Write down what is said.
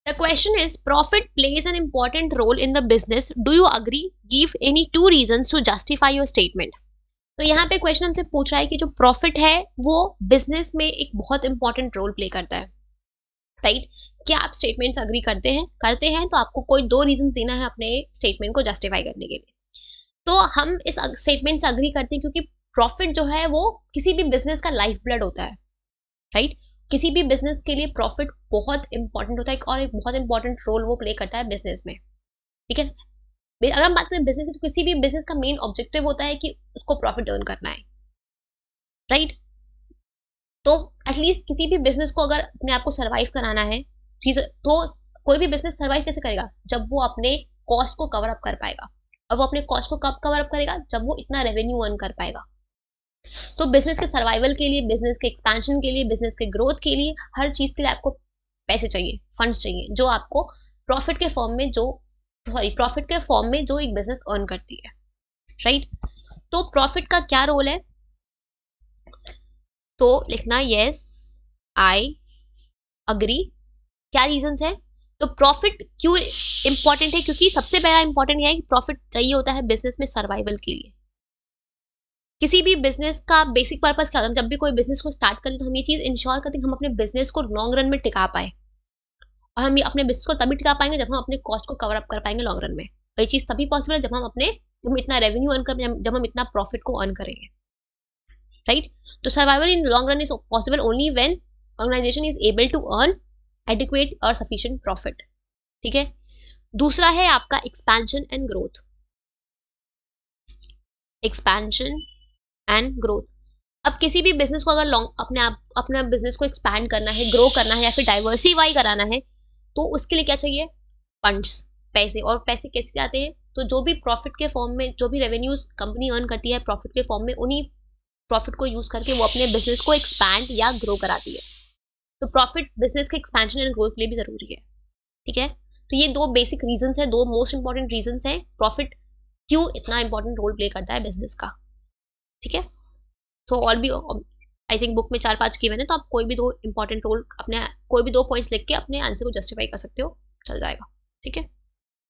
The question is profit plays an important role in the business, do you agree, give any two reasons to justify your statement. तो यहाँ पे question हमसे पूछ रहा है कि जो प्रॉफिट है वो बिजनेस में एक बहुत इंपॉर्टेंट रोल प्ले करता है, राइट? क्या आप स्टेटमेंट्स अग्री करते हैं तो आपको कोई दो रीजन देना है अपने स्टेटमेंट को जस्टिफाई करने के लिए। तो हम इस स्टेटमेंट से अग्री करते हैं क्योंकि प्रॉफिट जो है वो किसी भी बिजनेस का लाइफ ब्लड होता है, राइट? किसी भी बिजनेस के लिए प्रॉफिट बहुत इंपॉर्टेंट होता है और एक बहुत इंपॉर्टेंट रोल वो प्ले करता है बिजनेस में, ठीक है? अगर हम बात करें बिजनेस तो किसी भी बिजनेस का मेन ऑब्जेक्टिव होता है कि उसको प्रॉफिट अर्न करना है, राइट? तो एटलीस्ट किसी भी बिजनेस को अगर अपने आप को सर्वाइव कराना है, तो कोई भी बिजनेस सर्वाइव कैसे करेगा? जब वो अपने कॉस्ट को कवर अप कर पाएगा। और वो अपने कॉस्ट को कब कवर अप करेगा? जब वो इतना रेवेन्यू अर्न कर पाएगा। तो बिजनेस के सर्वाइवल के लिए, बिजनेस के एक्सपेंशन के लिए, बिजनेस के ग्रोथ के लिए, हर चीज के लिए आपको पैसे चाहिए, फंड्स चाहिए, जो आपको प्रॉफिट के फॉर्म में जो एक बिजनेस अर्न करती है, राइट? तो प्रॉफिट का क्या रोल है? तो लिखना यस आई अग्री। क्या रीजंस है? तो प्रॉफिट क्यों इंपॉर्टेंट है? क्योंकि सबसे पहला इंपॉर्टेंट यह है कि प्रॉफिट चाहिए होता है बिजनेस में सर्वाइवल के लिए। किसी भी बिजनेस का बेसिक पर्पस क्या होता है? जब भी कोई बिजनेस को स्टार्ट करें तो हम ये चीज इंश्योर करते हैं कि हम अपने बिजनेस को लॉन्ग रन में टिका पाए, और हम अपने बिजनेस को तभी टिका पाएंगे जब हम अपने कॉस्ट को कवर अप कर पाएंगे लॉन्ग रन में। ये चीज तभी पॉसिबल है जब हम इतना रेवेन्यू अर्न कर, जब हम इतना प्रॉफिट को अर्न करेंगे, राइट? तो survival in long run is possible only when organization is able to earn adequate और सफिशिएंट प्रॉफिट, ठीक है? दूसरा है आपका expansion and growth. Expansion and growth. अब किसी भी बिजनेस को अगर लॉन्ग अपने बिजनेस को एक्सपैंड करना है, ग्रो करना है, या फिर डाइवर्सिफाई कराना है, तो उसके लिए क्या चाहिए? फंड्स, पैसे। और पैसे कैसे आते हैं? तो जो भी प्रॉफिट के फॉर्म में, जो भी रेवेन्यूज कंपनी अर्न करती है प्रॉफिट के फॉर्म में, उन्हीं प्रॉफिट को यूज करके वो अपने बिजनेस को एक्सपैंड या ग्रो कराती है। तो प्रॉफिट बिजनेस के एक्सपेंशन एंड ग्रोथ के लिए भी जरूरी है, ठीक है? तो ये दो बेसिक रीजंस है, दो मोस्ट इंपॉर्टेंट रीजंस है प्रॉफिट क्यों इतना इंपॉर्टेंट रोल प्ले करता है बिजनेस का, ठीक है? तो और भी आई थिंक बुक में 4-5 गिवन है, तो आप कोई भी दो इंपॉर्टेंट रोल अपने, कोई भी दो पॉइंट्स लिख के अपने आंसर को जस्टिफाई कर सकते हो, चल जाएगा, ठीक है?